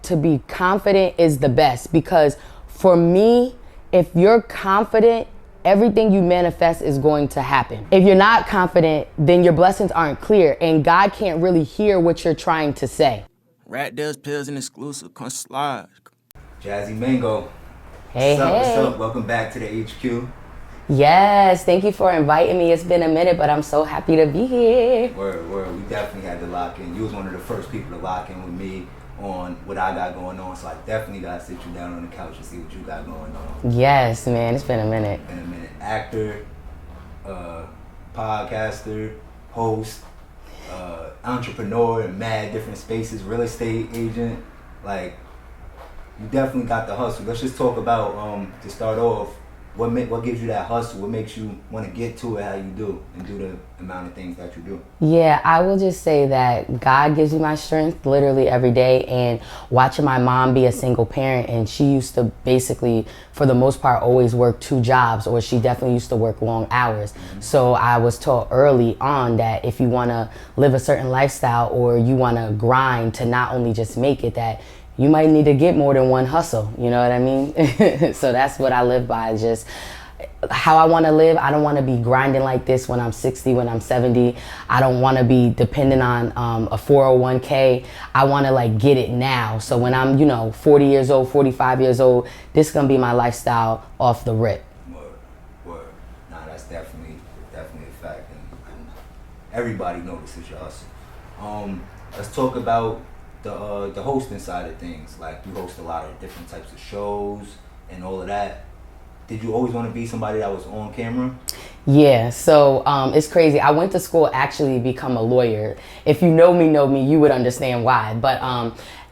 to be confident is the best, because for me, if you're confident, everything you manifest is going to happen. If you're not confident, then your blessings aren't clear and God can't really hear what you're trying to say. RapDillz pills and exclusive, come slide. JASZY Mango. Hey, What's up? Welcome back to the HQ. Yes, thank you for inviting me. It's been a minute, but I'm so happy to be here. Word. We definitely had to lock in. You was one of the first people to lock in with me on what I got going on, so I definitely got to sit you down on the couch and see what you got going on. Yes, man, it's been a minute. Actor, podcaster, host, entrepreneur in mad different spaces, real estate agent. Like, you definitely got the hustle. Let's just talk about, to start off, what gives you that hustle? What makes you want to get to it how you do and do the amount of things that you do? Yeah, I will just say that God gives you my strength literally every day. And watching my mom be a single parent, and she used to basically, for the most part, always work 2 jobs, or she definitely used to work long hours. Mm-hmm. So I was taught early on that if you want to live a certain lifestyle or you want to grind to not only just make it, that you might need to get more than one hustle, you know what I mean? So that's what I live by, just how I want to live. I don't want to be grinding like this when I'm 60, when I'm 70. I don't want to be dependent on a 401k. I want to like get it now. So when I'm, 40 years old, 45 years old, this is going to be my lifestyle off the rip. Word. Nah, that's definitely a fact. And everybody notices your hustle. Let's talk about the hosting side of things. Like, you host a lot of different types of shows and all of that. Did you always want to be somebody that was on camera? Yeah, so it's crazy. I went to school actually to become a lawyer. If you know me, you would understand why. But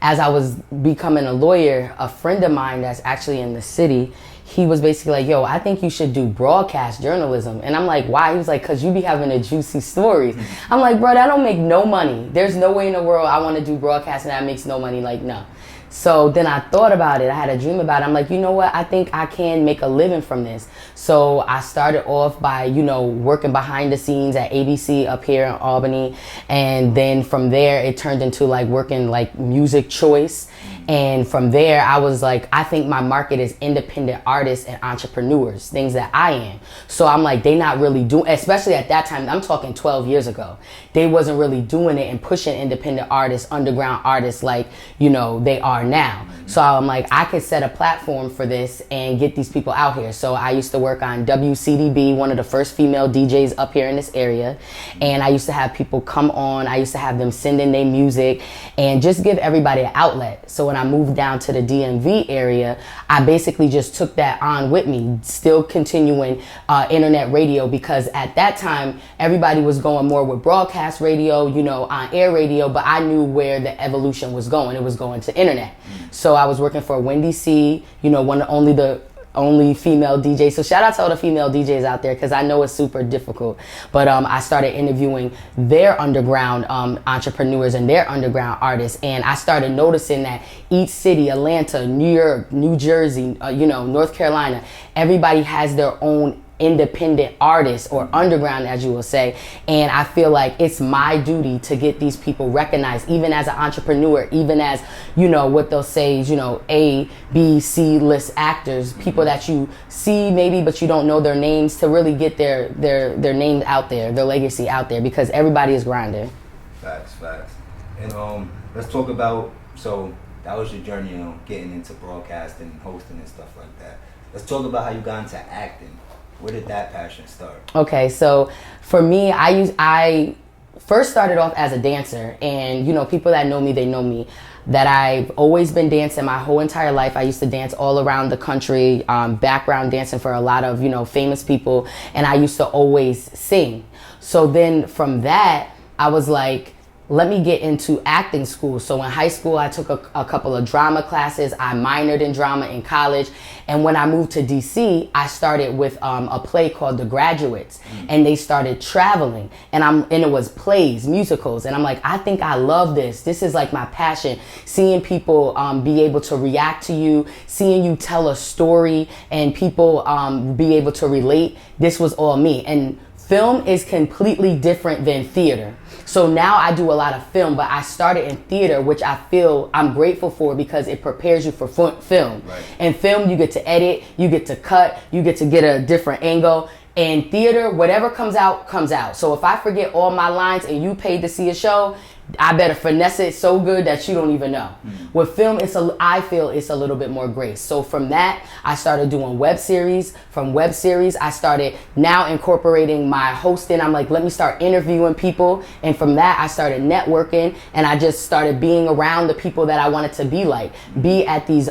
as I was becoming a lawyer, a friend of mine that's actually in the city, he was basically like, yo, I think you should do broadcast journalism. And I'm like, why? He was like, because you be having the juicy stories. I'm like, bro, that don't make no money. There's no way in the world I want to do broadcasting that makes no money. Like, no. So then I thought about it. I had a dream about it. I'm like, you know what? I think I can make a living from this. So I started off by, working behind the scenes at ABC up here in Albany. And then from there, it turned into like working like music choice. And from there, I was like, I think my market is independent artists and entrepreneurs, things that I am. So I'm like, they not really doing, especially at that time, I'm talking 12 years ago, they wasn't really doing it and pushing independent artists, underground artists like, they are now. So I'm like, I could set a platform for this and get these people out here. So I used to work on WCDB, one of the first female DJs up here in this area. And I used to have people come on. I used to have them send in their music and just give everybody an outlet. So when I moved down to the DMV area, I basically just took that on with me, still continuing internet radio, because at that time, everybody was going more with broadcast radio, on air radio, but I knew where the evolution was going. It was going to internet. So I was working for Wendy C, the only female DJ. So shout out to all the female DJs out there, because I know it's super difficult. But I started interviewing their underground entrepreneurs and their underground artists. And I started noticing that each city, Atlanta, New York, New Jersey, North Carolina, everybody has their own independent artists, or underground, as you will say. And I feel like it's my duty to get these people recognized, even as an entrepreneur, even as, what they'll say is, A, B, C list actors, people that you see maybe, but you don't know their names, to really get their names out there, their legacy out there, because everybody is grinding. Facts. And let's talk about, so that was your journey, getting into broadcasting, hosting and stuff like that. Let's talk about how you got into acting. Where did that passion start? Okay, so for me, I first started off as a dancer, and people that know me, they know me, that I've always been dancing my whole entire life. I used to dance all around the country, background dancing for a lot of famous people, and I used to always sing. So then from that, I was like, let me get into acting school. So in high school, I took a couple of drama classes. I minored in drama in college. And when I moved to DC, I started with a play called The Graduates. And they started traveling. And it was plays, musicals. And I'm like, I think I love this. This is like my passion. Seeing people be able to react to you, seeing you tell a story and people be able to relate. This was all me. And Film is completely different than theater. So now I do a lot of film, but I started in theater, which I feel I'm grateful for because it prepares you for film. Right. In film, you get to edit, you get to cut, you get to get a different angle. In theater, whatever comes out, comes out. So if I forget all my lines and you paid to see a show, I better finesse it so good that you don't even know. With film, I feel it's a little bit more grace. So from that, I started doing web series. From web series, I started now incorporating my hosting. I'm like, let me start interviewing people. And from that, I started networking, and I just started being around the people that I wanted to be at these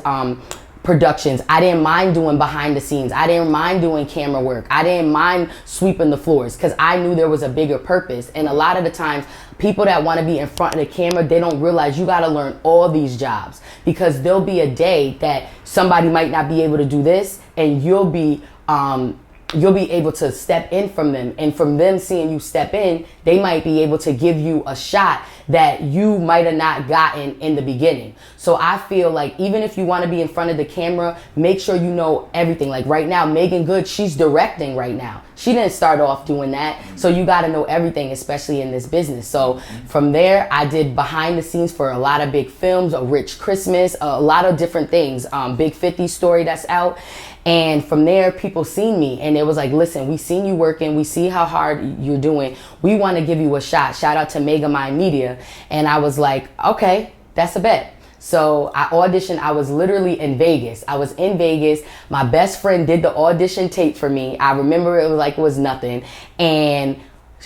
productions. I didn't mind doing behind the scenes. I didn't mind doing camera work. I didn't mind sweeping the floors because I knew there was a bigger purpose. And a lot of the times, people that want to be in front of the camera, they don't realize you got to learn all these jobs, because there'll be a day that somebody might not be able to do this, and you'll be able to step in from them. And from them seeing you step in, they might be able to give you a shot that you might have not gotten in the beginning. So I feel like even if you want to be in front of the camera, make sure you know everything. Like right now, Megan Good, she's directing right now. She didn't start off doing that. So you got to know everything, especially in this business. So from there, I did behind the scenes for a lot of big films, A Rich Christmas, a lot of different things. Big 50 Story that's out. And from there, people seen me and it was like, listen, we seen you working. We see how hard you're doing. We want to give you a shot. Shout out to Megamind Media. And I was like, okay, that's a bet. So I auditioned. I was literally in Vegas. I was in Vegas. My best friend did the audition tape for me. I remember it was like it was nothing. And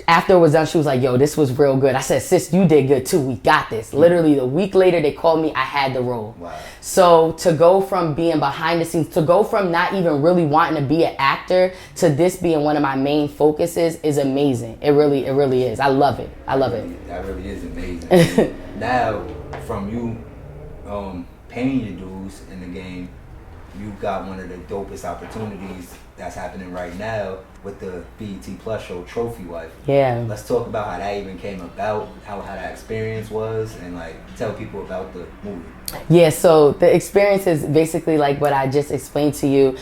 after it was done, she was like, yo, this was real good. I said, sis, you did good too. We got this. Literally a week later, they called me. I had the role. Wow. So to go from being behind the scenes, to go from not even really wanting to be an actor to this being one of my main focuses is amazing. It really is. I love it. I love it. That really is amazing. Now, from you paying your dues in the game, you've got one of the dopest opportunities that's happening right now with the BET Plus show Trophy Wife. Yeah. Let's talk about how that even came about, how that experience was, and like tell people about the movie. Yeah, so the experience is basically like what I just explained to you.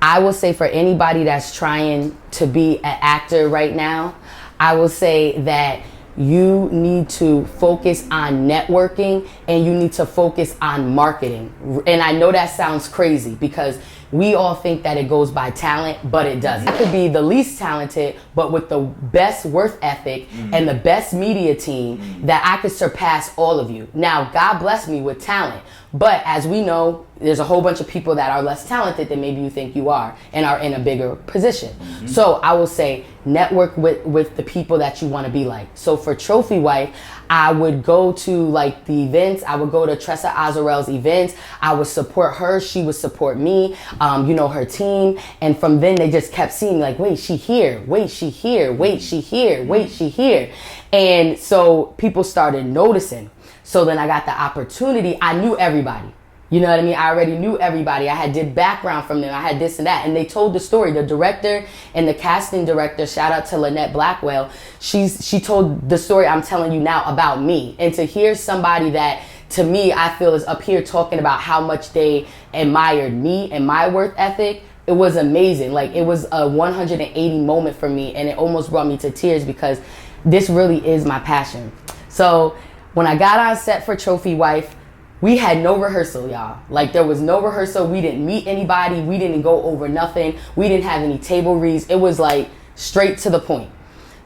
I will say for anybody that's trying to be an actor right now, I will say that you need to focus on networking and you need to focus on marketing. And I know that sounds crazy because we all think that it goes by talent, but it doesn't. I could be the least talented, but with the best work ethic and the best media team that I could surpass all of you. Now, God bless me with talent, but as we know, there's a whole bunch of people that are less talented than maybe you think you are and are in a bigger position. So I will say network with the people that you want to be like. So for Trophy Wife, I would go to like the events. I would go to Tressa Azarel's events. I would support her. She would support me, her team. And from then they just kept seeing like, wait, she here. Wait, she here. Wait, she here. Wait, she here. And so people started noticing. So then I got the opportunity. I knew everybody. You know what I mean? I already knew everybody. I did background from them. I had this and that. And they told the story. The director and the casting director, shout out to Lynette Blackwell, she told the story I'm telling you now about me. And to hear somebody that, to me, I feel is up here talking about how much they admired me and my work ethic, it was amazing. Like, it was a 180 moment for me. And it almost brought me to tears because this really is my passion. So when I got on set for Trophy Wife, we had no rehearsal, y'all. Like, there was no rehearsal. We didn't meet anybody. We didn't go over nothing. We didn't have any table reads. It was like straight to the point.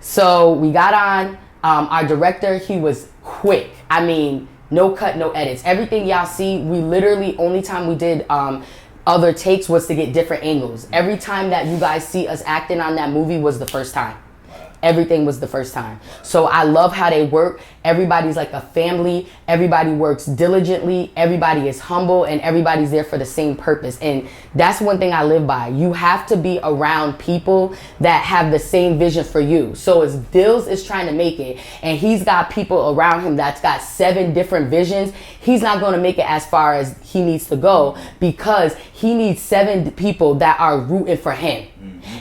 So we got on. Our director, he was quick. I mean, no cut, no edits. Everything y'all see, we literally, only time we did other takes was to get different angles. Every time that you guys see us acting on that movie was the first time. Everything was the first time. So I love how they work. Everybody's like a family. Everybody works diligently. Everybody is humble and everybody's there for the same purpose. And that's one thing I live by. You have to be around people that have the same vision for you. So as Dills is trying to make it and he's got people around him that's got 7 different visions, he's not going to make it as far as he needs to go because he needs 7 people that are rooting for him.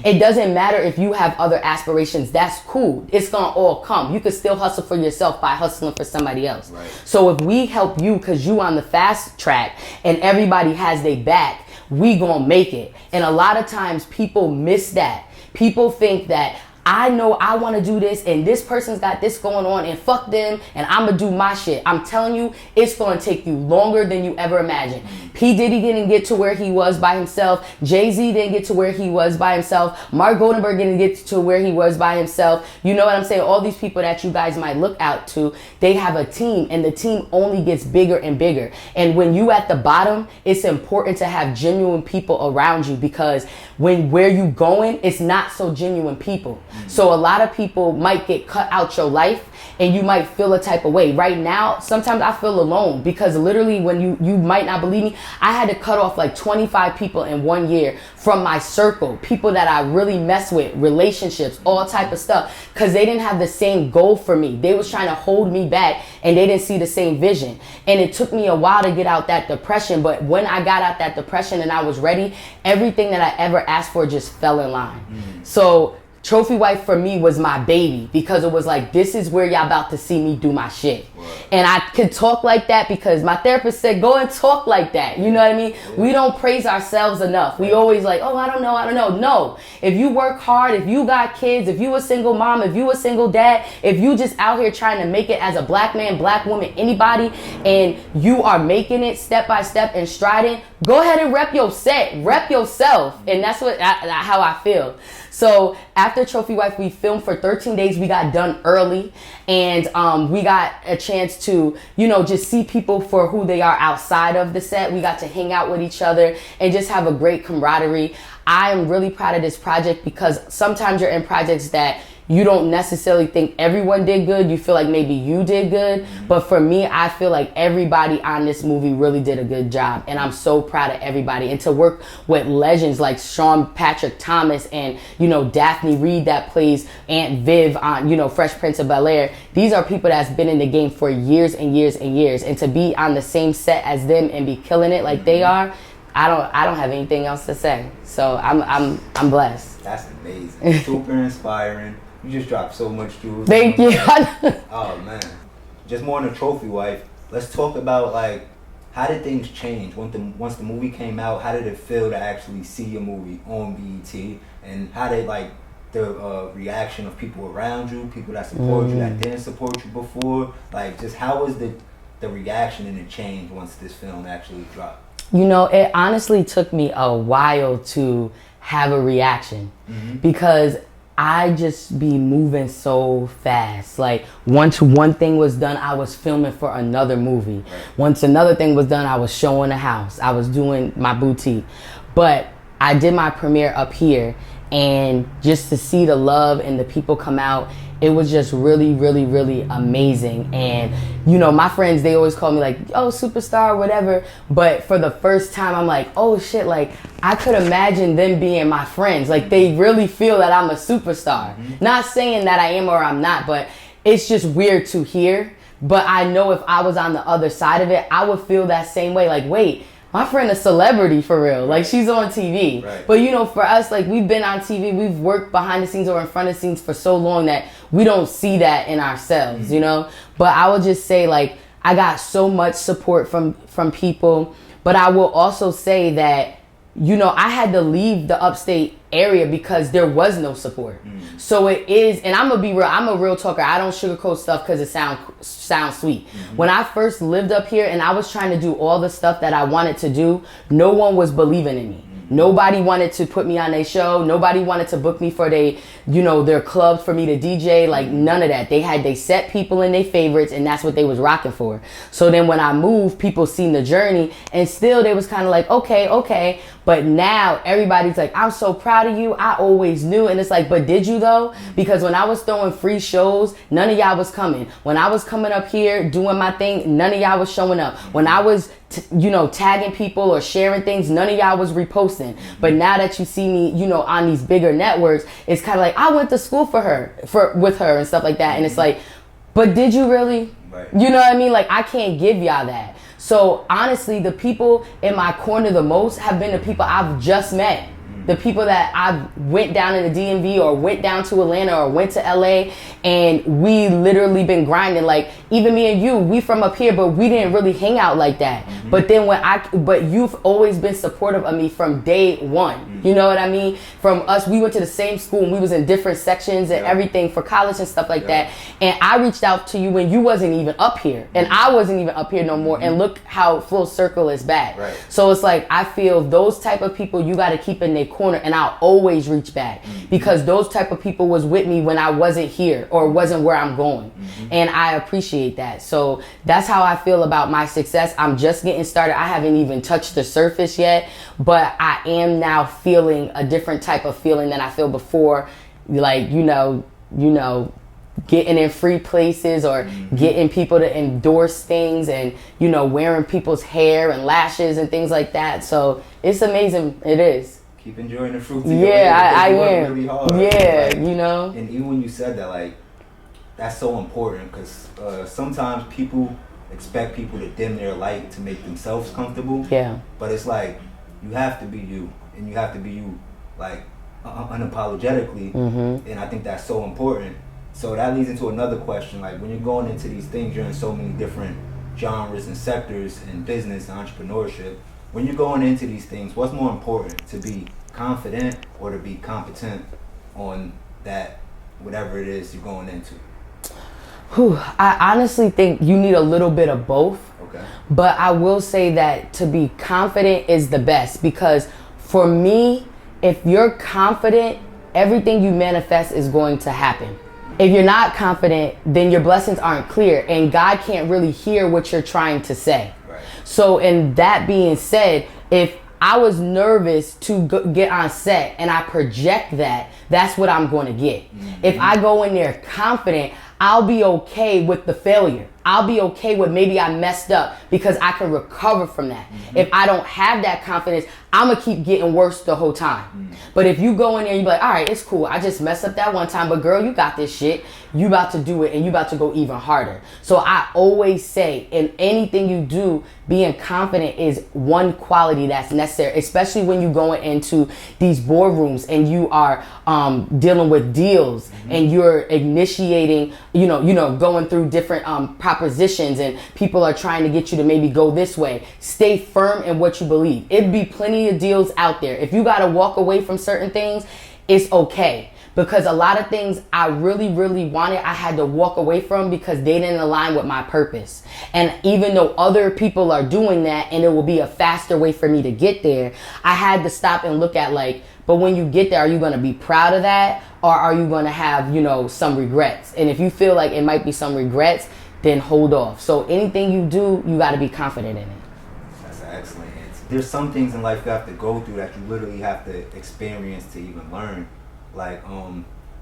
It doesn't matter if you have other aspirations. That's cool. It's going to all come. You can still hustle for yourself by hustling for somebody else. Right. So if we help you because you on the fast track and everybody has their back, we going to make it. And a lot of times people miss that. People think that I know I want to do this and this person's got this going on and fuck them and I'm going to do my shit. I'm telling you, it's going to take you longer than you ever imagined. P. Diddy didn't get to where he was by himself. Jay-Z didn't get to where he was by himself. Mark Goldenberg didn't get to where he was by himself. You know what I'm saying? All these people that you guys might look out to, they have a team, and the team only gets bigger and bigger. And when you at the bottom, it's important to have genuine people around you, because where you going, it's not so genuine people. So a lot of people might get cut out your life and you might feel a type of way. Right now, sometimes I feel alone, because literally, when you might not believe me, I had to cut off like 25 people in 1 year from my circle, people that I really mess with, relationships, all type of stuff, because they didn't have the same goal for me. They was trying to hold me back and they didn't see the same vision. And it took me a while to get out that depression, but when I got out that depression and I was ready, everything that I ever asked for just fell in line. So Trophy Wife for me was my baby, because it was like, this is where y'all about to see me do my shit. And I could talk like that because my therapist said, go and talk like that. You know what I mean? We don't praise ourselves enough. We always like, oh, I don't know. No, if you work hard, if you got kids, if you a single mom, if you a single dad, if you just out here trying to make it as a black man, black woman, anybody, and you are making it step by step and striding, go ahead and rep your set, rep yourself. And that's how I feel. So after Trophy Wife, we filmed for 13 days. We got done early, and we got a chance to, just see people for who they are outside of the set. We got to hang out with each other and just have a great camaraderie. I am really proud of this project, because sometimes you're in projects that you don't necessarily think everyone did good. You feel like maybe you did good. But for me, I feel like everybody on this movie really did a good job. And I'm so proud of everybody. And to work with legends like Sean Patrick Thomas and, Daphne Reed that plays Aunt Viv on, Fresh Prince of Bel-Air. These are people that's been in the game for years and years and years. And to be on the same set as them and be killing it like they are, I don't have anything else to say. So I'm blessed. That's amazing. Super inspiring. You just dropped so much jewels. Thank you. Oh man, just more on the Trophy Wife. Let's talk about how did things change once the movie came out? How did it feel to actually see your movie on BET, and how did the reaction of people around you, people that support you that didn't support you before, just how was the reaction and the change once this film actually dropped? It honestly took me a while to have a reaction, because I just be moving so fast. Once one thing was done, I was filming for another movie. Once another thing was done, I was showing a house. I was doing my boutique. But I did my premiere up here, and just to see the love and the people come out, it was just really, really, really amazing. And, my friends, they always call me oh, superstar, whatever. But for the first time, I'm like, oh shit, I could imagine them being my friends. They really feel that I'm a superstar. Not saying that I am or I'm not, but it's just weird to hear. But I know if I was on the other side of it, I would feel that same way. Wait, my friend is a celebrity for real. She's on TV. Right. But for us, we've been on TV, we've worked behind the scenes or in front of the scenes for so long that we don't see that in ourselves, But I would just say I got so much support from people. But I will also say that, I had to leave the upstate area because there was no support. So it is, and I'm gonna be real, I'm a real talker. I don't sugarcoat stuff because it sounds sweet. When I first lived up here and I was trying to do all the stuff that I wanted to do, no one was believing in me. Nobody wanted to put me on their show. Nobody wanted to book me for their clubs for me to DJ. None of that. They had they set people in their favorites, and that's what they was rocking for. So then when I moved, people seen the journey, and still they was kind of okay. But now everybody's I'm so proud of you. I always knew. And it's but did you though? Because when I was throwing free shows, none of y'all was coming. When I was coming up here doing my thing, none of y'all was showing up. When I was tagging people or sharing things, none of y'all was reposting. But now that you see me, on these bigger networks, it's kind of I went to school with her and stuff like that. And it's but did you really? Right. You know what I mean? I can't give y'all that. So honestly, the people in my corner the most have been the people I've just met. the people that I went down in the DMV or went down to Atlanta or went to LA, and we literally been grinding. Like, even me and you, we from up here, but we didn't really hang out like that. But then but you've always been supportive of me from day one. You know what I mean? From us, we went to the same school and we was in different sections and everything for college and stuff like that. And I reached out to you when you wasn't even up here, and I wasn't even up here no more. And look how full circle is back. Right. So it's like, I feel those type of people you got to keep in their corner, and I'll always reach back because those type of people was with me when I wasn't here or wasn't where I'm going. And I appreciate that. So that's how I feel about my success. I'm just getting started. I haven't even touched the surface yet, but I am now feeling a different type of feeling than I feel before. Like, you know, getting in free places or getting people to endorse things and, you know, wearing people's hair and lashes and things like that. So it's amazing. It is. Keep enjoying the fruit. Yeah, I am. Really hard. Yeah, like, you know. And even when you said that, like, that's so important because sometimes people expect people to dim their light to make themselves comfortable. Yeah. But it's like, you have to be you, and you have to be you, like, unapologetically. And I think that's so important. So that leads into another question. Like, when you're going into these things, you're in so many different genres and sectors in business and entrepreneurship. When you're going into these things, what's more important, to be confident or to be competent on that, whatever it is you're going into? I honestly think you need a little bit of both. Okay. But I will say that to be confident is the best, because for me, if you're confident, everything you manifest is going to happen. If you're not confident, then your blessings aren't clear and God can't really hear what you're trying to say. Right. So, in that being said, if I was nervous to get on set and I project that, that's what I'm going to get. If I go in there confident, I'll be okay with the failure. I'll be okay with maybe I messed up because I can recover from that. If I don't have that confidence, I'm gonna keep getting worse the whole time. But if you go in there and you be like, all right, it's cool, I just messed up that one time, but girl, you got this shit. You about to do it and you about to go even harder. So I always say, in anything you do, being confident is one quality that's necessary, especially when you're going into these boardrooms and you are dealing with deals and you're initiating, you know, going through different propositions and people are trying to get you to maybe go this way. Stay firm in what you believe. It'd be plenty of deals out there. If you got to walk away from certain things, it's okay. Because a lot of things I really, really wanted, I had to walk away from because they didn't align with my purpose. And even though other people are doing that and it will be a faster way for me to get there, I had to stop and look at, like, but when you get there, are you going to be proud of that? Or are you going to have, you know, some regrets? And if you feel like it might be some regrets, then hold off. So anything you do, you got to be confident in it. That's an excellent answer. There's some things in life you have to go through that you literally have to experience to even learn. Like,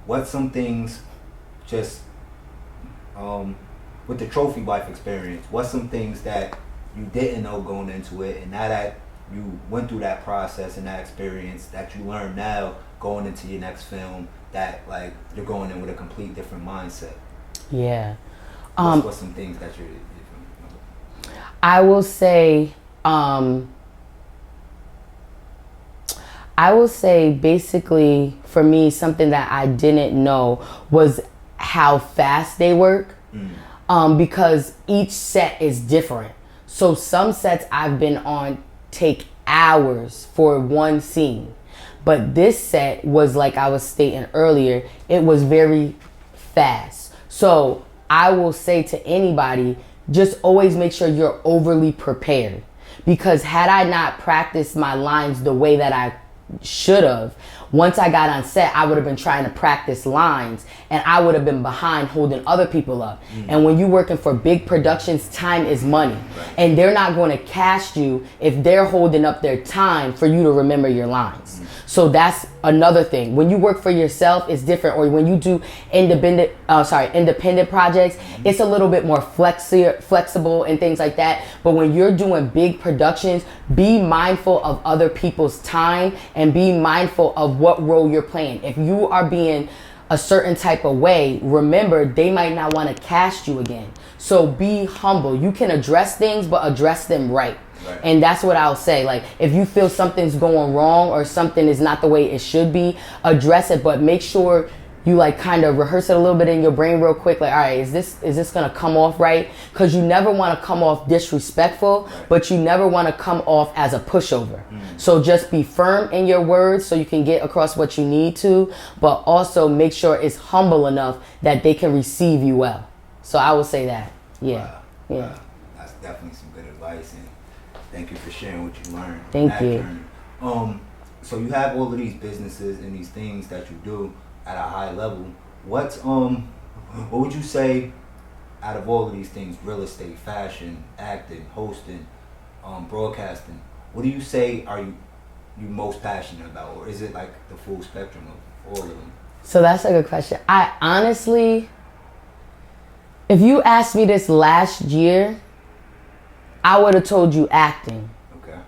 what's some things just, with the trophy wife experience, what's some things that you didn't know going into it, and now that you went through that process and that experience that you learn now going into your next film, that, like, you're going in with a complete different mindset? Yeah. What's some things that you're I will say basically for me, something that I didn't know was how fast they work. Because each set is different. So some sets I've been on take hours for one scene. But this set was, like I was stating earlier, it was very fast. So I will say to anybody, just always make sure you're overly prepared. Because had I not practiced my lines the way that I should have, once I got on set, I would have been trying to practice lines and I would have been behind holding other people up. And when you're working for big productions, time is money. And they're not going to cast you if they're holding up their time for you to remember your lines. So that's another thing. When you work for yourself, it's different. Or when you do independent projects, it's a little bit more flexible and things like that. But when you're doing big productions, be mindful of other people's time and be mindful of what role you're playing. If you are being a certain type of way, remember they might not want to cast you again. So be humble. You can address things, but address them right. Right. And that's what I'll say. Like, if you feel something's going wrong or something is not the way it should be, address it, but make sure you like kind of rehearse it a little bit in your brain real quick. Like, all right, is this gonna come off right? Because you never want to come off disrespectful, but you never want to come off as a pushover. So just be firm in your words so you can get across what you need to, but also make sure it's humble enough that they can receive you well. So I would say that. Yeah. Wow. Yeah. Wow. That's definitely some good advice, and thank you for sharing what you learned. Thank you. Journey. So you have all of these businesses and these things that you do at a high level. What would you say out of all of these things, real estate, fashion, acting, hosting, broadcasting, what do you say are you most passionate about, or is it like the full spectrum of all of them? So that's a good question. I honestly, if you asked me this last year, I would have told you acting. Okay.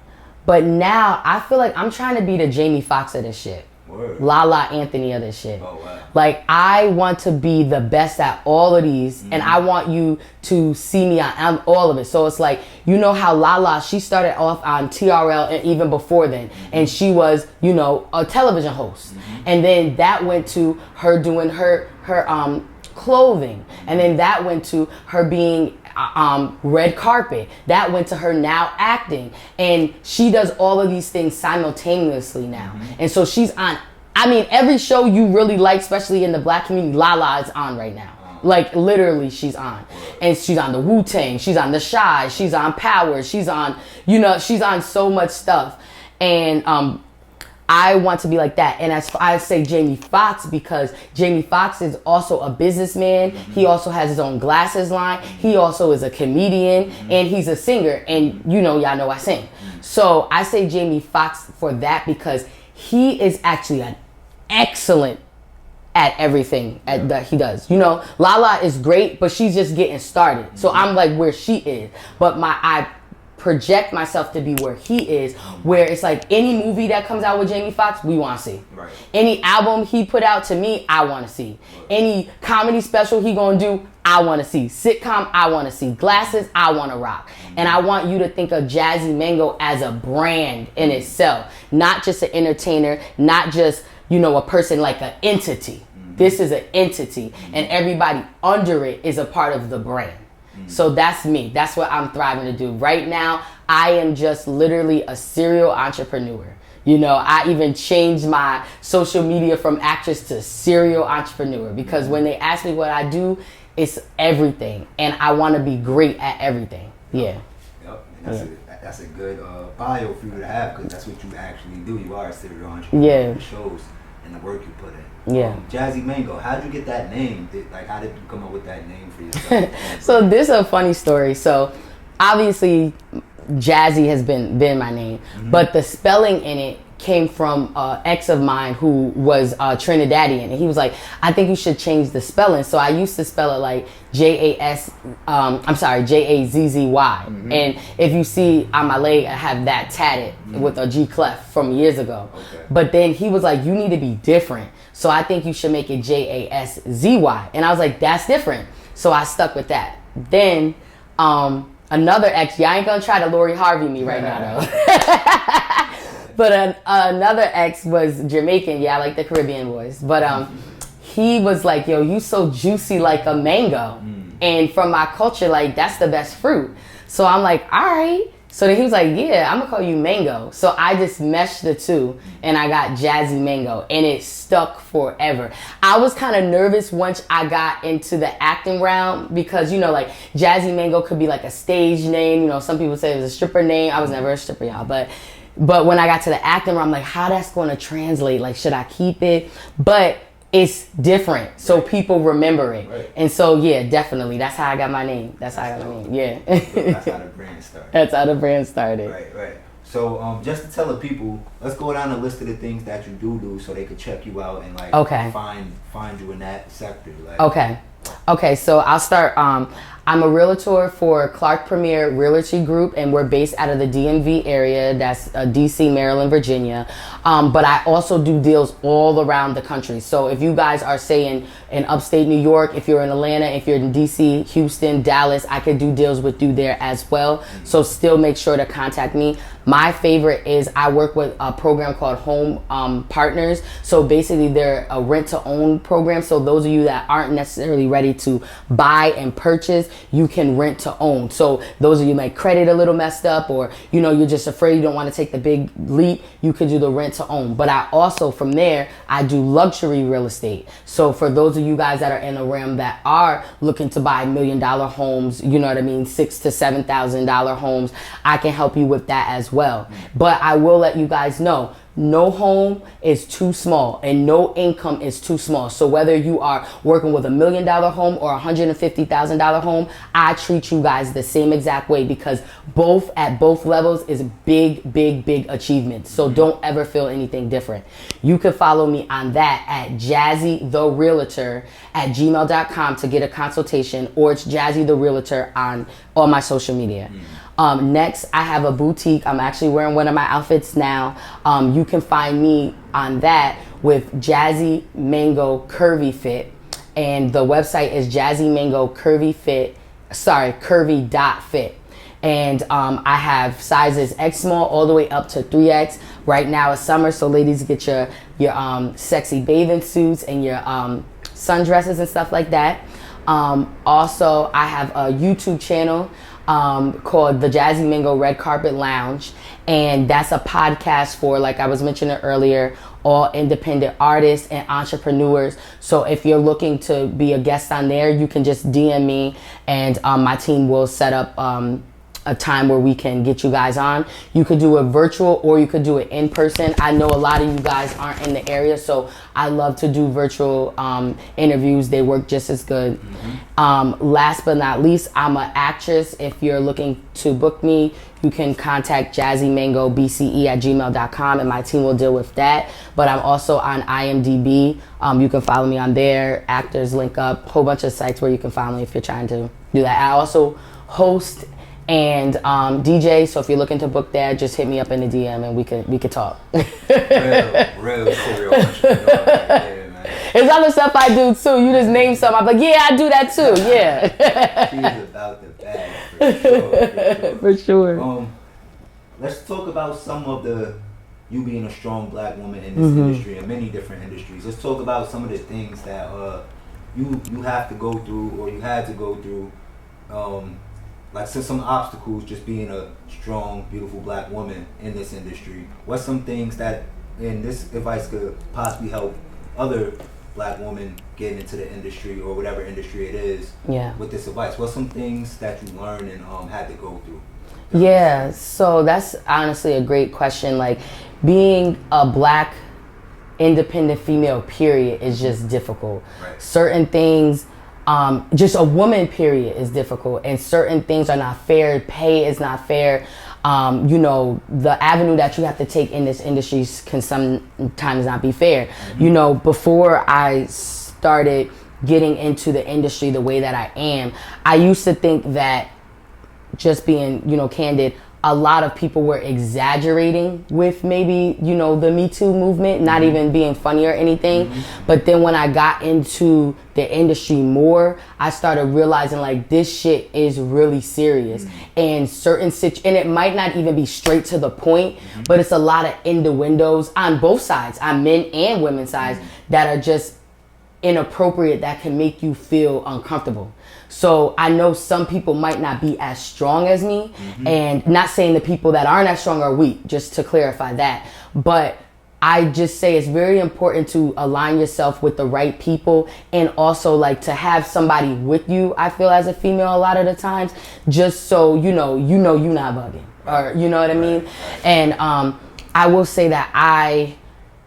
But now I feel like I'm trying to be the Jamie Foxx of this shit. Word. Lala Anthony of this shit. Oh, wow. Like, I want to be the best at all of these, and I want you to see me on all of it. So it's like, you know how Lala, she started off on TRL and even before then, and she was, you know, a television host. And then that went to her doing her clothing, and then that went to her being red carpet, that went to her now acting, and she does all of these things simultaneously now. And so she's on, I mean, every show you really like, especially in the black community, Lala is on right now. Like, literally, she's on. And she's on the Wu-Tang, she's on the Shy, she's on Power, she's on, you know, she's on so much stuff. And I want to be like that. And as I say Jamie Foxx, because Jamie Foxx is also a businessman. He also has his own glasses line. He also is a comedian, and he's a singer. And you know, y'all know I sing. So I say Jamie Foxx for that, because he is actually an excellent at everything that he does. You know, Lala is great, but she's just getting started. So I'm like where she is. But I project myself to be where he is, where it's like any movie that comes out with Jamie Foxx, we want to see. Right. Any album he put out, to me, I want to see. Any comedy special he gonna do, I want to see. Sitcom, I want to see. Glasses, I want to rock. And I want you to think of Jazzy Mango as a brand in itself, not just an entertainer, not just, you know, a person, like an entity. This is an entity, and everybody under it is a part of the brand. So that's me. That's what I'm thriving to do. Right now, I am just literally a serial entrepreneur. You know, I even changed my social media from actress to serial entrepreneur, because when they ask me what I do, it's everything. And I want to be great at everything. Yeah. Yep. And that's a good bio for you to have, because that's what you actually do. You are a serial entrepreneur. Yeah. The shows and the work you put in. Yeah. Jazzy Mango, how did you get that name? How did you come up with that name for yourself? So this is a funny story. So obviously Jazzy has been my name, but the spelling in it came from an ex of mine who was Trinidadian, and he was like, I think you should change the spelling. So I used to spell it like Jazzy. And if you see on my leg, I have that tatted with a G clef from years ago. Okay. But then he was like, you need to be different. So I think you should make it Jazzy. And I was like, that's different. So I stuck with that. Then another ex, y'all ain't gonna try to Lori Harvey me right now though. But another ex was Jamaican. Yeah, I like the Caribbean boys. But he was like, yo, you so juicy like a mango. And from my culture, like, that's the best fruit. So I'm like, all right. So then he was like, yeah, I'm gonna call you Mango. So I just meshed the two, and I got Jazzy Mango, and it stuck forever. I was kind of nervous once I got into the acting realm, because, you know, like, Jazzy Mango could be like a stage name. You know, some people say it was a stripper name. I was never a stripper, y'all. But when I got to the acting realm, I'm like, how that's gonna translate? Like, should I keep it? But it's different, so people remember it. Right. And so, yeah, definitely. That's how I got my name. That's how I got my name. Yeah. So that's how the brand started. That's how the brand started. Right. So, just to tell the people, let's go down the list of the things that you do so they could check you out and, like, find you in that sector. Like, Okay, so I'll start. I'm a realtor for Clark Premier Realty Group, and we're based out of the DMV area. That's DC, Maryland, Virginia. But I also do deals all around the country. So if you guys are saying in upstate New York, if you're in Atlanta, if you're in DC, Houston, Dallas, I could do deals with you there as well. So still make sure to contact me. My favorite is I work with a program called Home Partners. So basically they're a rent-to-own program. So those of you that aren't necessarily ready to buy and purchase, you can rent to own. So those of you might credit a little messed up, or you're just afraid, you don't want to take the big leap, you could do the rent to own. But I also, from there, I do luxury real estate. So for those of you guys that are in the realm that are looking to buy $1 million homes, you know what I mean, $6,000 to $7,000 homes, I can help you with that as well. But I will let you guys know, no home is too small and no income is too small. So whether you are working with $1 million home or $150,000 home, I treat you guys the same exact way, because at both levels is big, big, big achievements. So don't ever feel anything different. You can follow me on that at jazzytherealtor@gmail.com to get a consultation, or it's Jazzy the Realtor on all my social media. Next, I have a boutique. I'm actually wearing one of my outfits now. You can find me on that with Jazzy Mango Curvy Fit, and the website is Jazzy Mango Curvy.fit. And I have sizes X small all the way up to 3X. Right now it's summer, so ladies, get your sexy bathing suits and your sundresses and stuff like that. Also, I have a YouTube channel called the Jazzy Mango Red Carpet Lounge, and that's a podcast for, like I was mentioning earlier, all independent artists and entrepreneurs. So if you're looking to be a guest on there, you can just DM me, and my team will set up a time where we can get you guys on. You could do it virtual or you could do it in person. I know a lot of you guys aren't in the area, so I love to do virtual interviews. They work just as good. Last but not least, I'm an actress. If you're looking to book me, you can contact jazzymangobce@gmail.com, and my team will deal with that. But I'm also on IMDb. You can follow me on there. Actors Link Up, whole bunch of sites where you can follow me if you're trying to do that. I also host and DJ, so if you're looking to book that, just hit me up in the DM and we could talk. real serial entrepreneur right there, man. There's other stuff I do too. You just name some, I'm like, yeah, I do that too. Yeah. She's about the bag, for sure. For sure. Let's talk about some of you being a strong black woman in this industry and many different industries. Let's talk about some of the things that you have to go through, or you had to go through. Like some obstacles, just being a strong, beautiful black woman in this industry. What's some things that, and this advice could possibly help other black women getting into the industry or whatever industry it is, with this advice? What's some things that you learned and had to go through? Yeah, so that's honestly a great question. Like, being a black independent female, period, is just difficult. Right. Certain things, just a woman, period, is difficult, and certain things are not fair. Pay is not fair. The avenue that you have to take in this industry can sometimes not be fair. Before I started getting into the industry the way that I am, I used to think that, just being, candid, a lot of people were exaggerating with maybe, the Me Too movement, not even being funny or anything. But then when I got into the industry more, I started realizing, like, this shit is really serious. And and it might not even be straight to the point, but it's a lot of innuendos on both sides, on men and women's sides, that are just inappropriate, that can make you feel uncomfortable. So I know some people might not be as strong as me, and not saying the people that aren't as strong are weak, just to clarify that. But I just say it's very important to align yourself with the right people, and also like to have somebody with you, I feel, as a female a lot of the times, just so you're not bugging, or you know what I mean? And I will say that I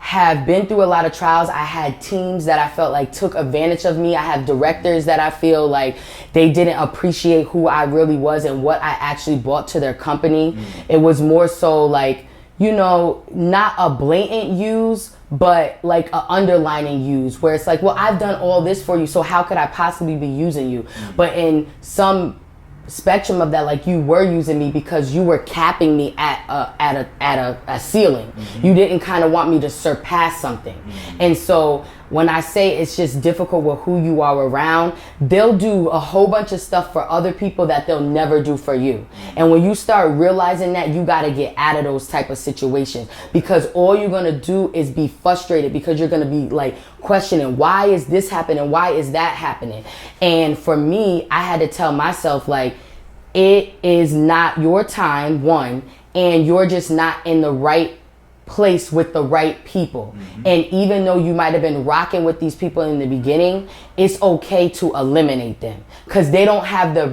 have been through a lot of trials. I had teams that I felt like took advantage of me. I have directors that I feel like they didn't appreciate who I really was and what I actually brought to their company. It was more so like, you know, not a blatant use, but like a underlining use, where it's like, well, I've done all this for you, so how could I possibly be using you? But in some spectrum of that, like, you were using me because you were capping me at a ceiling. You didn't kind of want me to surpass something. And so when I say it's just difficult with who you are around, they'll do a whole bunch of stuff for other people that they'll never do for you. And when you start realizing that, you got to get out of those type of situations, because all you're going to do is be frustrated, because you're going to be like questioning, why is this happening? Why is that happening? And for me, I had to tell myself, like, it is not your time, one, and you're just not in the right place with the right people. And even though you might have been rocking with these people in the beginning, it's okay to eliminate them, because they don't have the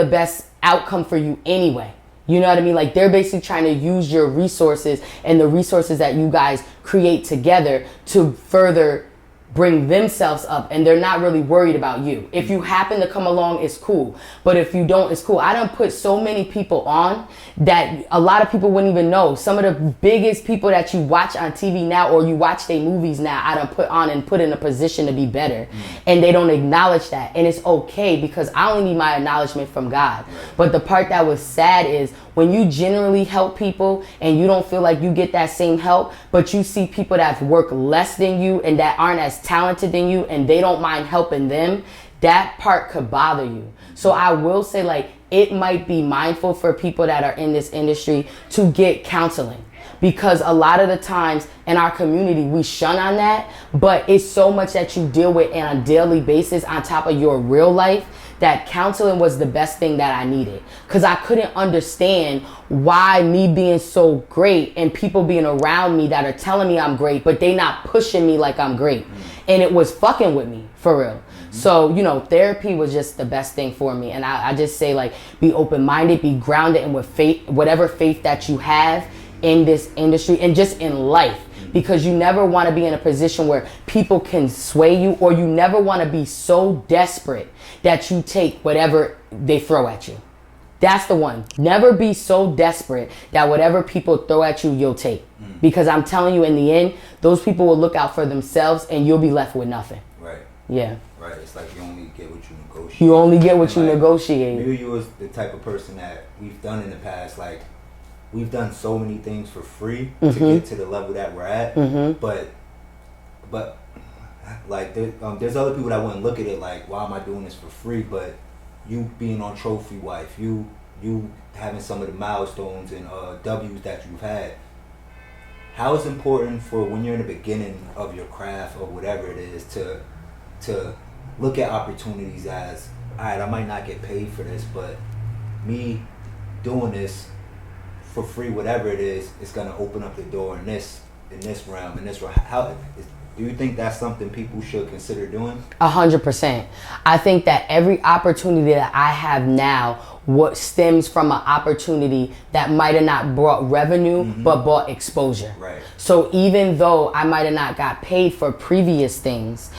best outcome for you anyway. You know what I mean? Like, they're basically trying to use your resources and the resources that you guys create together to further bring themselves up, and they're not really worried about you. If you happen to come along, it's cool. But if you don't, it's cool. I done put so many people on that a lot of people wouldn't even know. Some of the biggest people that you watch on TV now, or you watch their movies now, I done put on and put in a position to be better. And they don't acknowledge that. And it's okay, because I only need my acknowledgement from God. But the part that was sad is when you generally help people and you don't feel like you get that same help, but you see people that work less than you and that aren't as talented than you, and they don't mind helping them, that part could bother you. So I will say, like, it might be mindful for people that are in this industry to get counseling, because a lot of the times in our community we shun on that, but it's so much that you deal with on a daily basis on top of your real life, that counseling was the best thing that I needed, because I couldn't understand why me being so great and people being around me that are telling me I'm great, but they not pushing me like I'm great. And it was fucking with me, for real. So, you know, therapy was just the best thing for me. And I just say, like, be open-minded, be grounded in with faith, whatever faith that you have in this industry and just in life. Because you never want to be in a position where people can sway you, or you never want to be so desperate that you take whatever they throw at you. That's the one. Never be so desperate that whatever people throw at you, you'll take. Because I'm telling you, in the end, those people will look out for themselves and you'll be left with nothing. Right. Yeah. Right. It's like you only get what you negotiate. You only get what and you like, negotiate. Maybe you was the type of person that we've done in the past, like, we've done so many things for free to get to the level that we're at, but like there's other people that wouldn't look at it like, why am I doing this for free? But you being on Trophy Wife, you having some of the milestones and W's that you've had. How it's important for when you're in the beginning of your craft or whatever it is to look at opportunities as, all right, I might not get paid for this, but me doing this for free, whatever it is, it's gonna open up the door in this realm, in this realm. Do you think that's something people should consider doing? 100%. I think that every opportunity that I have now, what stems from an opportunity that might have not brought revenue, but brought exposure. Right. So even though I might have not got paid for previous things,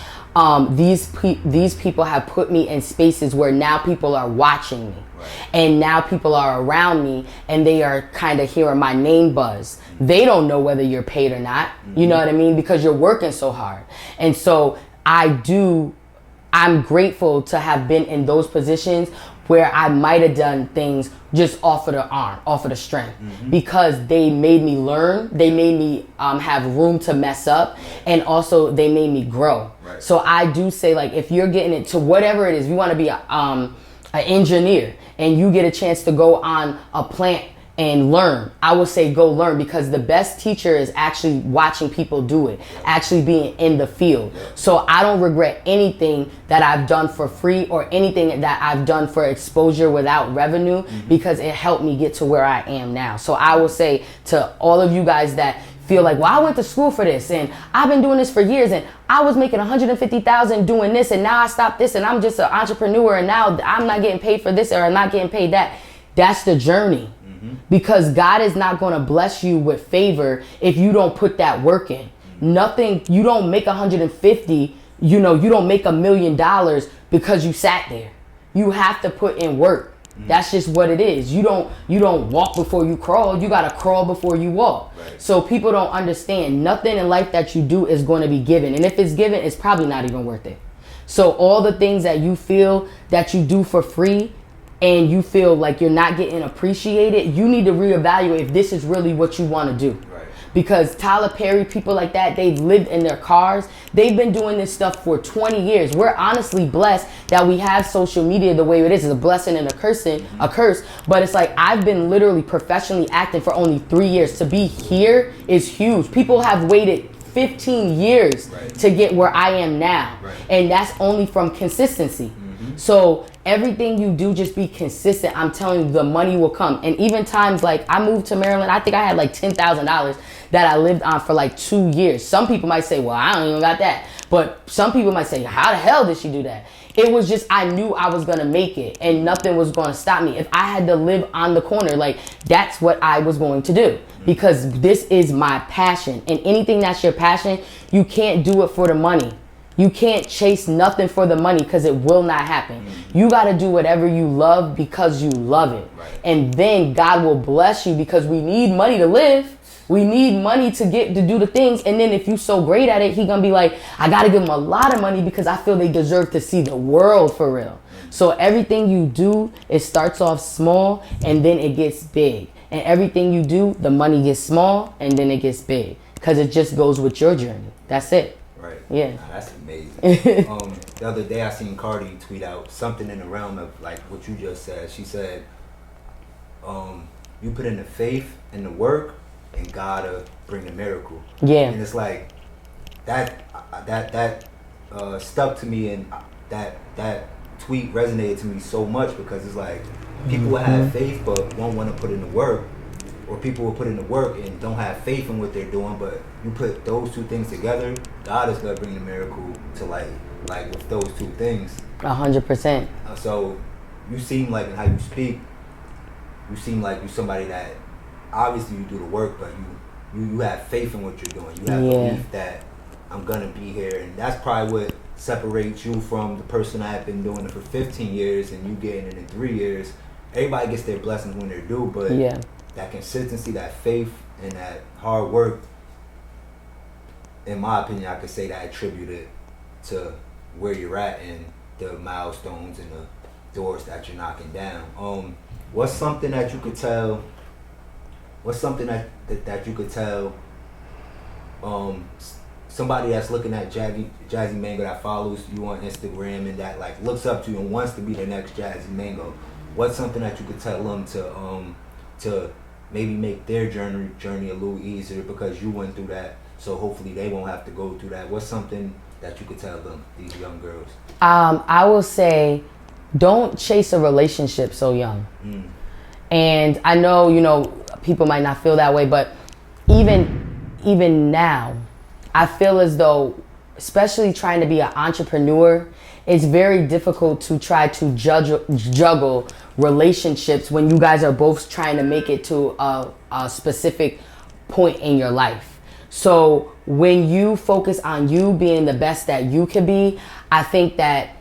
these people have put me in spaces where now people are watching me. Right. And now people are around me and they are kind of hearing my name buzz. They don't know whether you're paid or not. You know what I mean? Because you're working so hard. And so I'm grateful to have been in those positions where I might have done things just off of the arm, off of the strength, because they made me learn, they made me have room to mess up, and also they made me grow. Right. So I do say, like, if you're getting into whatever it is, you want to be an engineer and you get a chance to go on a plant and learn, I would say go learn, because the best teacher is actually watching people do it, actually being in the field. So I don't regret anything that I've done for free or anything that I've done for exposure without revenue, because it helped me get to where I am now. So I will say to all of you guys that feel like, well, I went to school for this and I've been doing this for years and I was making $150,000 doing this and now I stopped this and I'm just an entrepreneur and now I'm not getting paid for this or I'm not getting paid that. That's the journey. Because God is not going to bless you with favor if you don't put that work in. Nothing, you don't make 150, you don't make $1 million because you sat there. You have to put in work. That's just what it is. You don't walk before you crawl. You gotta crawl before you walk. Right. So people don't understand nothing in life that you do is going to be given, and if it's given, it's probably not even worth it. So all the things that you feel that you do for free, and you feel like you're not getting appreciated, you need to reevaluate if this is really what you want to do. Right. Because Tyler Perry, people like that, they've lived in their cars. They've been doing this stuff for 20 years. We're honestly blessed that we have social media the way it is. It's a blessing and a curse. But it's like, I've been literally professionally acting for only 3 years. To be here is huge. People have waited 15 years to get where I am now. Right. And that's only from consistency. So everything you do, just be consistent. I'm telling you, the money will come. And even times like I moved to Maryland, I think I had like $10,000 that I lived on for like 2 years. Some people might say, well, I don't even got that. But some people might say, how the hell did she do that? It was just, I knew I was going to make it and nothing was going to stop me. If I had to live on the corner, like that's what I was going to do, because this is my passion. And anything that's your passion, you can't do it for the money. You can't chase nothing for the money, because it will not happen. You got to do whatever you love because you love it. Right. And then God will bless you, because we need money to live. We need money to do the things. And then if you so great at it, he going to be like, I got to give them a lot of money because I feel they deserve to see the world for real. So everything you do, it starts off small and then it gets big. And everything you do, the money gets small and then it gets big, because it just goes with your journey. That's it. Right. Yeah. Nah, that's amazing. The other day I seen Cardi tweet out something in the realm of like what you just said. She said, you put in the faith and the work, and God'll bring the miracle. Yeah. And it's like that stuck to me, and that tweet resonated to me so much, because it's like people will have faith but won't want to put in the work, or people will put in the work and don't have faith in what they're doing. But you put those two things together, God is gonna bring the miracle to like with those two things. 100%. So you seem like, in how you speak, you seem like you're somebody that obviously you do the work, but you have faith in what you're doing. You have belief that I'm gonna be here, and that's probably what separates you from the person that have been doing it for 15 years and you getting it in 3 years. Everybody gets their blessings when they're due, but that consistency, that faith, and that hard work, in my opinion, I could say that attributed to where you're at and the milestones and the doors that you're knocking down. What's something that you could tell? What's something that you could tell somebody that's looking at Jazzy Mango, that follows you on Instagram and that like looks up to you and wants to be the next Jazzy Mango? What's something that you could tell them to maybe make their journey a little easier, because you went through that, so hopefully they won't have to go through that? What's something that you could tell them, these young girls? I will say, don't chase a relationship so young. And I know, people might not feel that way, but even now, I feel as though, especially trying to be an entrepreneur, it's very difficult to try to juggle relationships when you guys are both trying to make it to a specific point in your life. So when you focus on you being the best that you can be, I think that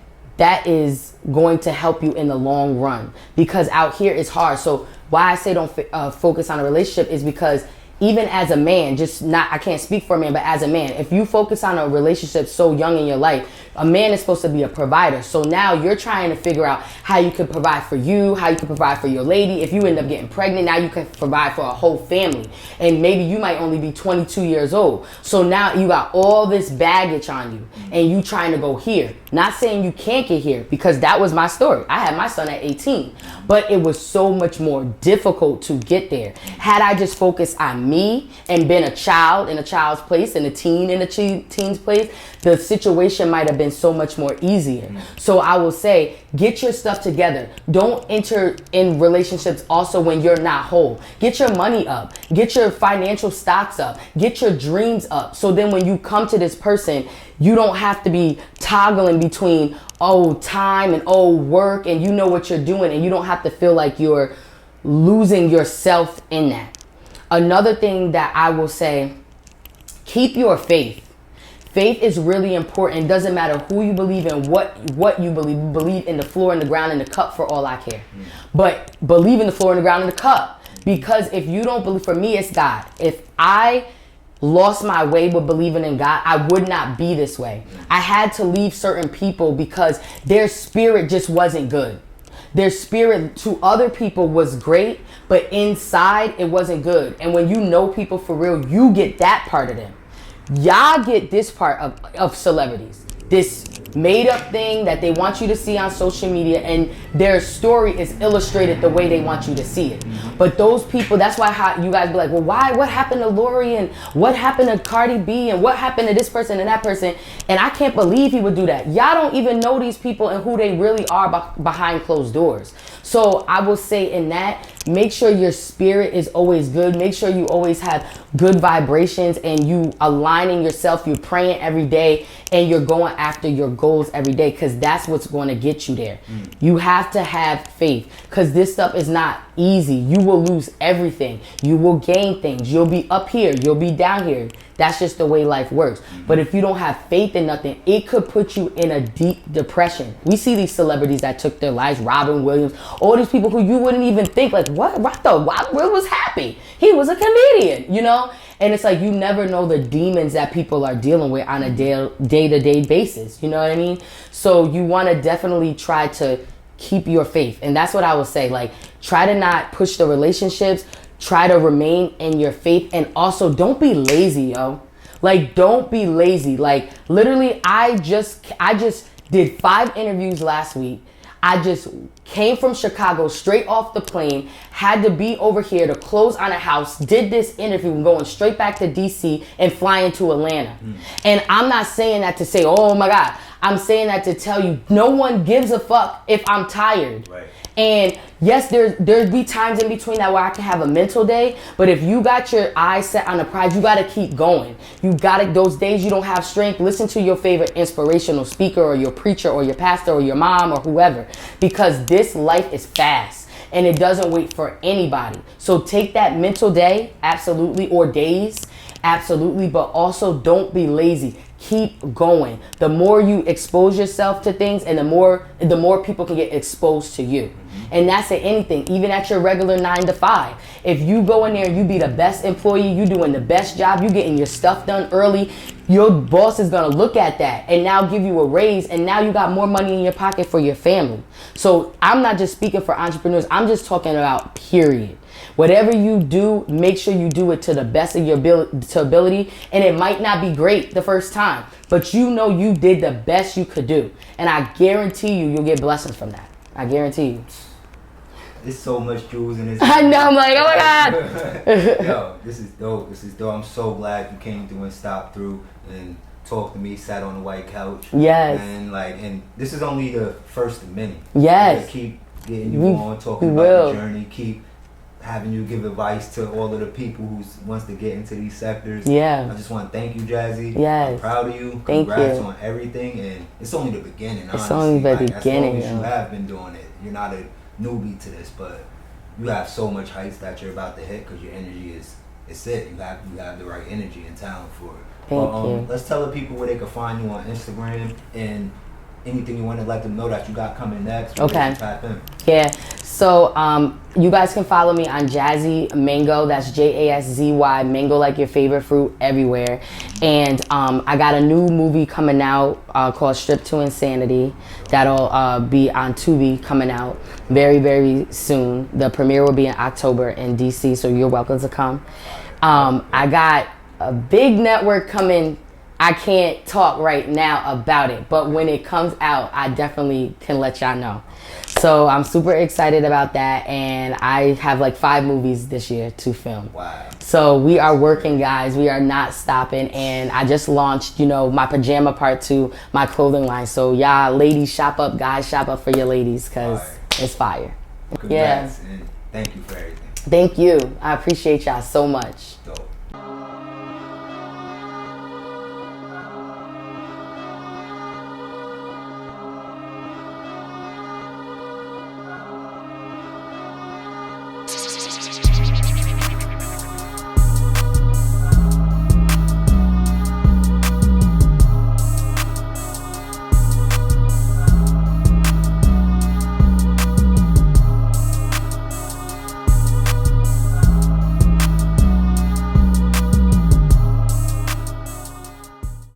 is going to help you in the long run, because out here it's hard. So why I say don't focus on a relationship is because even as a man, I can't speak for a man, but as a man, if you focus on a relationship so young in your life, a man is supposed to be a provider. So now you're trying to figure out how you can provide for you, how you can provide for your lady. If you end up getting pregnant, now you can provide for a whole family. And maybe you might only be 22 years old. So now you got all this baggage on you and you trying to go here. Not saying you can't get here, because that was my story. I had my son at 18, but it was so much more difficult to get there. Had I just focused on me and been a child in a child's place and a teen in a teen's place, the situation might have been so much more easier. So I will say, get your stuff together. Don't enter in relationships also when you're not whole. Get your money up. Get your financial stocks up. Get your dreams up. So then when you come to this person, you don't have to be toggling between, time and work, and you know what you're doing, and you don't have to feel like you're losing yourself in that. Another thing that I will say, keep your faith. Faith is really important. It doesn't matter who you believe in, what you believe. You believe in the floor and the ground and the cup for all I care. But believe in the floor and the ground and the cup. Because if you don't believe, for me, it's God. If I lost my way with believing in God, I would not be this way. I had to leave certain people because their spirit just wasn't good. Their spirit to other people was great, but inside it wasn't good. And when you know people for real, you get that part of them. Y'all get this part of celebrities. This made up thing that they want you to see on social media, and their story is illustrated the way they want you to see it. But those people, that's why you guys be like, well, what happened to Lori, and what happened to Cardi B, and what happened to this person and that person? And I can't believe he would do that. Y'all don't even know these people and who they really are behind closed doors. So I will say in that, make sure your spirit is always good. Make sure you always have good vibrations and you aligning yourself. You're praying every day and you're going after your goals every day, because that's what's going to get you there. You have to have faith, because this stuff is not easy. You will lose everything. You will gain things. You'll be up here. You'll be down here. That's just the way life works. But if you don't have faith in nothing, it could put you in a deep depression. We see these celebrities that took their lives, Robin Williams, all these people who you wouldn't even think, like, what was happy? He was a comedian, you know? And it's like, you never know the demons that people are dealing with on a day-to-day basis. You know what I mean? So you want to definitely try to keep your faith. And that's what I would say. Like, try to not push the relationships. Try to remain in your faith, and also don't be lazy, yo. Like, don't be lazy. Like, literally, I just did 5 interviews last week. I just came from Chicago straight off the plane, had to be over here to close on a house, did this interview, going straight back to DC and flying to Atlanta. And I'm not saying that to say, oh my God. I'm saying that to tell you, no one gives a fuck if I'm tired. Right. And yes, there'd be times in between that where I can have a mental day, but if you got your eyes set on the prize, you got to keep going. You got to, those days you don't have strength, listen to your favorite inspirational speaker or your preacher or your pastor or your mom or whoever, because this life is fast and it doesn't wait for anybody. So take that mental day, absolutely, or days, absolutely, but also don't be lazy. Keep going. The more you expose yourself to things, and the more people can get exposed to you. And that's at anything, even at your regular 9 to 5. If you go in there and you be the best employee, you doing the best job, you getting your stuff done early, your boss is gonna look at that and now give you a raise, and now you got more money in your pocket for your family. So I'm not just speaking for entrepreneurs, I'm just talking about period. Whatever you do, make sure you do it to the best of your ability. And it might not be great the first time, but you know you did the best you could do. And I guarantee you'll get blessings from that. I guarantee you. There's so much jewels in this. I know, I'm like, oh my God. Yo, this is dope. This is dope. I'm so glad you came through and stopped through and talked to me, sat on the white couch. Yes. And this is only the first of many. Yes. Keep getting you on, talking about the journey, keep having you give advice to all of the people who wants to get into these sectors. Yeah. I just want to thank you, Jazzy. Yes. I'm proud of you. Thank Congrats you. on everything. And it's only the beginning, honestly. It's only the beginning. As long as you have been doing it. You're not a newbie to this, but you have so much heights that you're about to hit because your energy is it. You have the right energy and talent for it. Thank you. Let's tell the people where they can find you on Instagram and anything you want to let them know that you got coming next. Okay. Tap in. Yeah. So you guys can follow me on JASZY Mango. That's JASZY Mango, like your favorite fruit, everywhere. And I got a new movie coming out called Strip to Insanity. That'll be on Tubi, coming out very, very soon. The premiere will be in October in DC, so you're welcome to come. I got a big network coming. I can't talk right now about it, but when it comes out, I definitely can let y'all know. So I'm super excited about that, and I have like 5 movies this year to film. Wow. So we are working, guys. We are not stopping, and I just launched, my Pajama Part 2, my clothing line. So y'all ladies, shop up, guys, shop up for your ladies, because it's fire. Congrats, and thank you for everything. Thank you. I appreciate y'all so much.